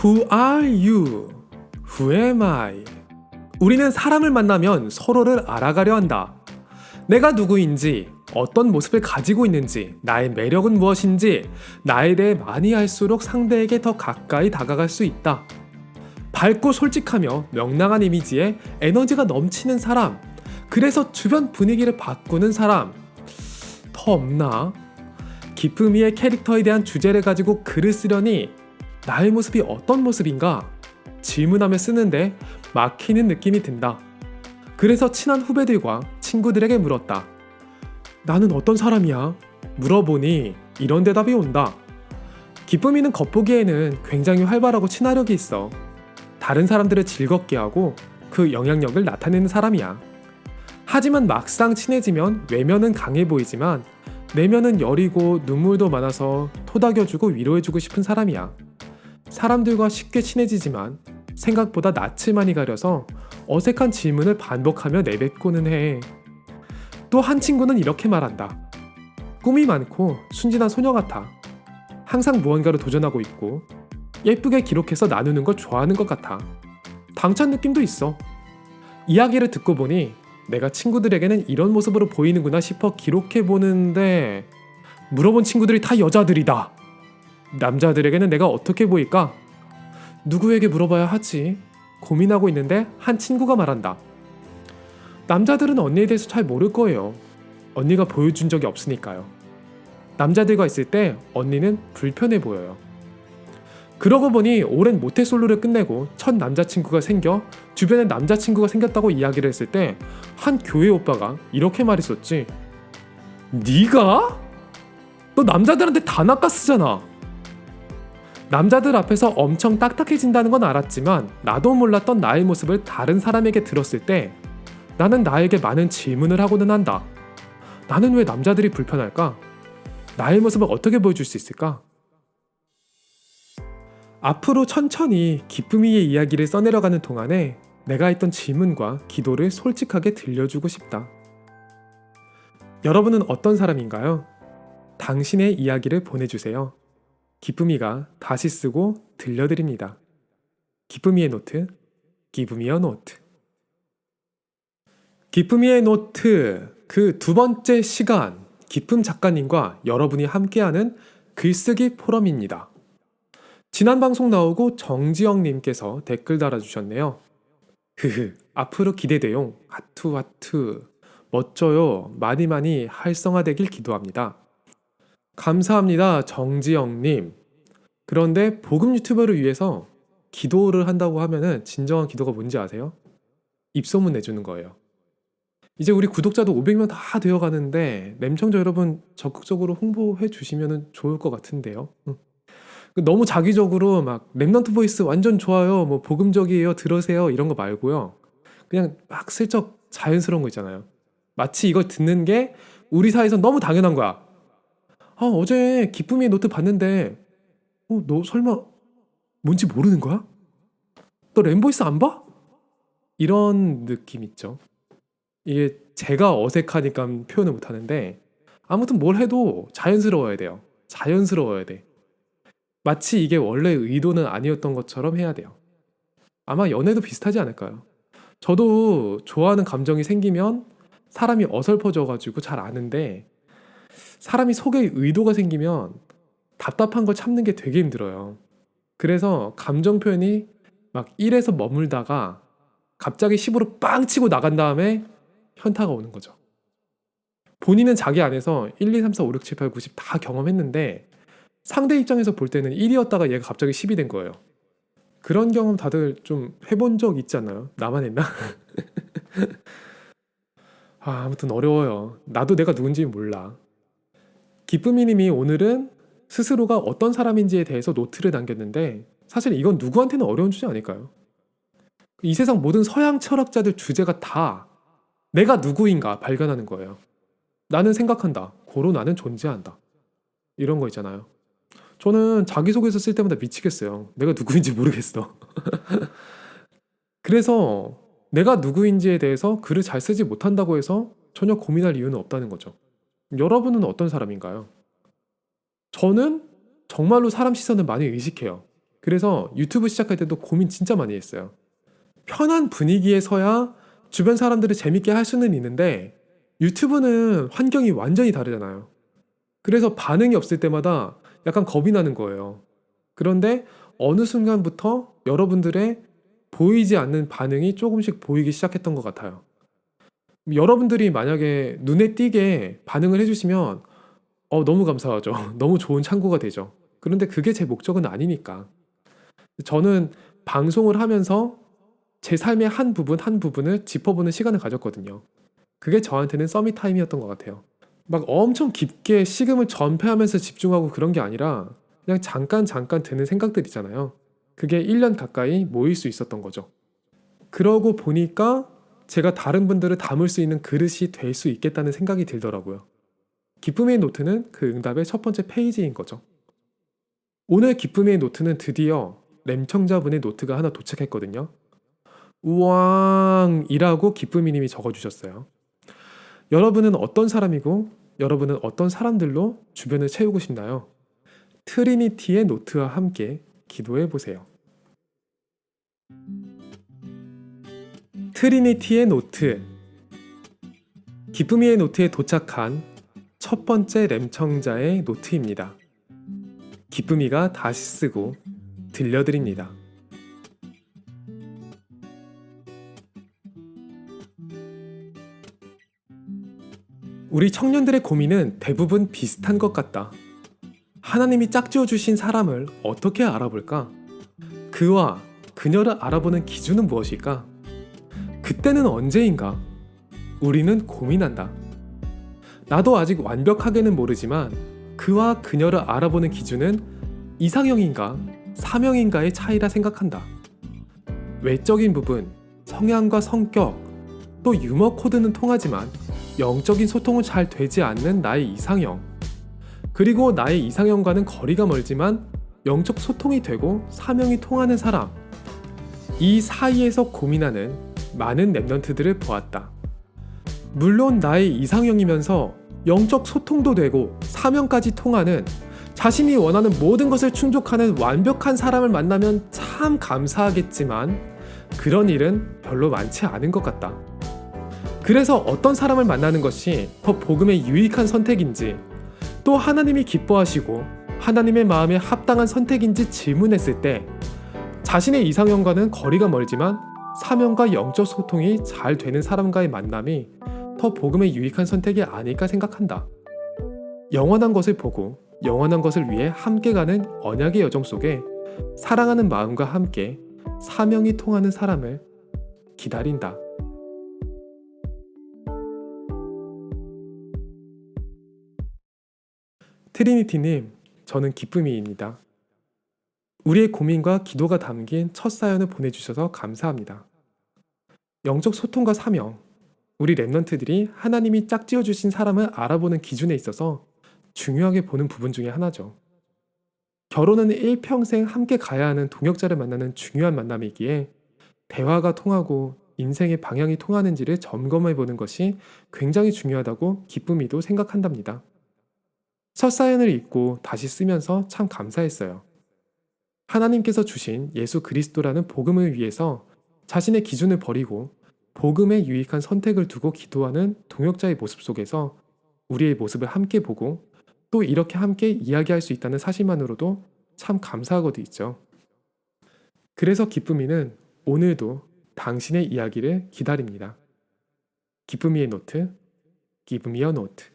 Who are you? Who am I? 우리는 사람을 만나면 서로를 알아가려 한다. 내가 누구인지, 어떤 모습을 가지고 있는지, 나의 매력은 무엇인지, 나에 대해 많이 알수록 상대에게 더 가까이 다가갈 수 있다. 밝고 솔직하며 명랑한 이미지에 에너지가 넘치는 사람, 그래서 주변 분위기를 바꾸는 사람, 더 없나? 기쁨이의 캐릭터에 대한 주제를 가지고 글을 쓰려니 나의 모습이 어떤 모습인가? 질문하며 쓰는데 막히는 느낌이 든다. 그래서 친한 후배들과 친구들에게 물었다. 나는 어떤 사람이야? 물어보니 이런 대답이 온다. 기쁨이는 겉보기에는 굉장히 활발하고 친화력이 있어. 다른 사람들을 즐겁게 하고 그 영향력을 나타내는 사람이야. 하지만 막상 친해지면 외면은 강해 보이지만 내면은 여리고 눈물도 많아서 토닥여주고 위로해주고 싶은 사람이야. 사람들과 쉽게 친해지지만 생각보다 낯을 많이 가려서 어색한 질문을 반복하며 내뱉고는 해. 또 한 친구는 이렇게 말한다. 꿈이 많고 순진한 소녀 같아. 항상 무언가를 도전하고 있고 예쁘게 기록해서 나누는 걸 좋아하는 것 같아. 당찬 느낌도 있어. 이야기를 듣고 보니 내가 친구들에게는 이런 모습으로 보이는구나 싶어 기록해보는데 물어본 친구들이 다 여자들이다. 남자들에게는 내가 어떻게 보일까? 누구에게 물어봐야 하지? 고민하고 있는데 한 친구가 말한다. 남자들은 언니에 대해서 잘 모를 거예요. 언니가 보여준 적이 없으니까요. 남자들과 있을 때 언니는 불편해 보여요. 그러고 보니 오랜 모태솔로를 끝내고 첫 남자친구가 생겨 주변에 남자친구가 생겼다고 이야기를 했을 때 한 교회 오빠가 이렇게 말했었지. 네가? 너 남자들한테 다 낚아쓰잖아. 남자들 앞에서 엄청 딱딱해진다는 건 알았지만 나도 몰랐던 나의 모습을 다른 사람에게 들었을 때 나는 나에게 많은 질문을 하고는 한다. 나는 왜 남자들이 불편할까? 나의 모습을 어떻게 보여줄 수 있을까? 앞으로 천천히 기쁨이의 이야기를 써내려가는 동안에 내가 했던 질문과 기도를 솔직하게 들려주고 싶다. 여러분은 어떤 사람인가요? 당신의 이야기를 보내주세요. 기쁨이가 다시 쓰고 들려드립니다. 기쁨이의 노트, 기쁨이의 노트. 기쁨이의 노트, 그 두 번째 시간, 기쁨 작가님과 여러분이 함께하는 글쓰기 포럼입니다. 지난 방송 나오고 정지영님께서 댓글 달아주셨네요. 앞으로 기대돼요. 하트. 멋져요. 많이 활성화되길 기도합니다. 감사합니다, 정지영님. 그런데 복음 유튜버를 위해서 기도를 한다고 하면은 진정한 기도가 뭔지 아세요? 입소문 내주는 거예요. 이제 우리 구독자도 500명 다 되어가는데 램청자 여러분 적극적으로 홍보해 주시면 좋을 것 같은데요. 너무 자기적으로 막 랩넌트 보이스 완전 좋아요, 뭐 복음적이에요, 들으세요 이런 거 말고요. 그냥 막 슬쩍 자연스러운 거 있잖아요. 마치 이걸 듣는 게 우리 사이에서 너무 당연한 거야. 어제 기쁨이의 노트 봤는데 너 설마 뭔지 모르는 거야? 너 램보이스 안 봐? 이런 느낌 있죠. 이게 제가 어색하니까 표현을 못 하는데 아무튼 뭘 해도 자연스러워야 돼요. 자연스러워야 돼. 마치 이게 원래 의도는 아니었던 것처럼 해야 돼요. 아마 연애도 비슷하지 않을까요? 저도 좋아하는 감정이 생기면 사람이 어설퍼져가지고 잘 아는데 사람이 속에 의도가 생기면 답답한 걸 참는 게 되게 힘들어요. 그래서 감정 표현이 막 1에서 머물다가 갑자기 10으로 빵 치고 나간 다음에 현타가 오는 거죠. 본인은 자기 안에서 1, 2, 3, 4, 5, 6, 7, 8, 9, 10 다 경험했는데 상대 입장에서 볼 때는 1이었다가 얘가 갑자기 10이 된 거예요. 그런 경험 다들 좀 해본 적 있지 않나요? 나만 했나? 아무튼 어려워요. 나도 내가 누군지 몰라. 기쁨이님이 오늘은 스스로가 어떤 사람인지에 대해서 노트를 남겼는데 사실 이건 누구한테는 어려운 주제 아닐까요? 이 세상 모든 서양 철학자들 주제가 다 내가 누구인가 발견하는 거예요. 나는 생각한다. 고로 나는 존재한다. 이런 거 있잖아요. 저는 자기소개서 쓸 때마다 미치겠어요. 내가 누구인지 모르겠어. 그래서 내가 누구인지에 대해서 글을 잘 쓰지 못한다고 해서 전혀 고민할 이유는 없다는 거죠. 여러분은 어떤 사람인가요? 저는 정말로 사람 시선을 많이 의식해요. 그래서 유튜브 시작할 때도 고민 진짜 많이 했어요. 편한 분위기에서야 주변 사람들을 재밌게 할 수는 있는데 유튜브는 환경이 완전히 다르잖아요. 그래서 반응이 없을 때마다 약간 겁이 나는 거예요. 그런데 어느 순간부터 여러분들의 보이지 않는 반응이 조금씩 보이기 시작했던 것 같아요. 여러분들이 만약에 눈에 띄게 반응을 해주시면 너무 감사하죠. 너무 좋은 참고가 되죠. 그런데 그게 제 목적은 아니니까. 저는 방송을 하면서 제 삶의 한 부분 한 부분을 짚어보는 시간을 가졌거든요. 그게 저한테는 서밋 타임이었던 것 같아요. 막 엄청 깊게 식음을 전폐하면서 집중하고 그런 게 아니라 그냥 잠깐 잠깐 드는 생각들 있잖아요. 그게 1년 가까이 모일 수 있었던 거죠. 그러고 보니까 제가 다른 분들을 담을 수 있는 그릇이 될 수 있겠다는 생각이 들더라고요. 기쁨의 노트는 그 응답의 첫 번째 페이지인 거죠. 오늘 기쁨의 노트는 드디어 램청자분의 노트가 하나 도착했거든요. 우왕이라고 기쁨이님이 적어주셨어요. 여러분은 어떤 사람이고 여러분은 어떤 사람들로 주변을 채우고 싶나요? 트리니티의 노트와 함께 기도해 보세요. 트리니티의 노트. 기쁨이의 노트에 도착한 첫 번째 램청자의 노트입니다. 기쁨이가 다시 쓰고 들려드립니다. 우리 청년들의 고민은 대부분 비슷한 것 같다. 하나님이 짝지어 주신 사람을 어떻게 알아볼까? 그와 그녀를 알아보는 기준은 무엇일까? 그때는 언제인가? 우리는 고민한다. 나도 아직 완벽하게는 모르지만 그와 그녀를 알아보는 기준은 이상형인가 사명인가의 차이라 생각한다. 외적인 부분, 성향과 성격, 또 유머 코드는 통하지만 영적인 소통은 잘 되지 않는 나의 이상형, 그리고 나의 이상형과는 거리가 멀지만 영적 소통이 되고 사명이 통하는 사람, 이 사이에서 고민하는 많은 랩런트들을 보았다. 물론 나의 이상형이면서 영적 소통도 되고 사명까지 통하는 자신이 원하는 모든 것을 충족하는 완벽한 사람을 만나면 참 감사하겠지만 그런 일은 별로 많지 않은 것 같다. 그래서 어떤 사람을 만나는 것이 더 복음에 유익한 선택인지, 또 하나님이 기뻐하시고 하나님의 마음에 합당한 선택인지 질문했을 때 자신의 이상형과는 거리가 멀지만 사명과 영적 소통이 잘 되는 사람과의 만남이 더 복음에 유익한 선택이 아닐까 생각한다. 영원한 것을 보고 영원한 것을 위해 함께 가는 언약의 여정 속에 사랑하는 마음과 함께 사명이 통하는 사람을 기다린다. 트리니티님, 저는 기쁨이입니다. 우리의 고민과 기도가 담긴 첫 사연을 보내주셔서 감사합니다. 영적 소통과 사명, 우리 랩런트들이 하나님이 짝지어 주신 사람을 알아보는 기준에 있어서 중요하게 보는 부분 중에 하나죠. 결혼은 일평생 함께 가야 하는 동역자를 만나는 중요한 만남이기에 대화가 통하고 인생의 방향이 통하는지를 점검해 보는 것이 굉장히 중요하다고 기쁨이도 생각한답니다. 첫 사연을 읽고 다시 쓰면서 참 감사했어요. 하나님께서 주신 예수 그리스도라는 복음을 위해서 자신의 기준을 버리고 복음에 유익한 선택을 두고 기도하는 동역자의 모습 속에서 우리의 모습을 함께 보고 또 이렇게 함께 이야기할 수 있다는 사실만으로도 참 감사하고도 있죠. 그래서 기쁨이는 오늘도 당신의 이야기를 기다립니다. 기쁨이의 노트, Give me a note.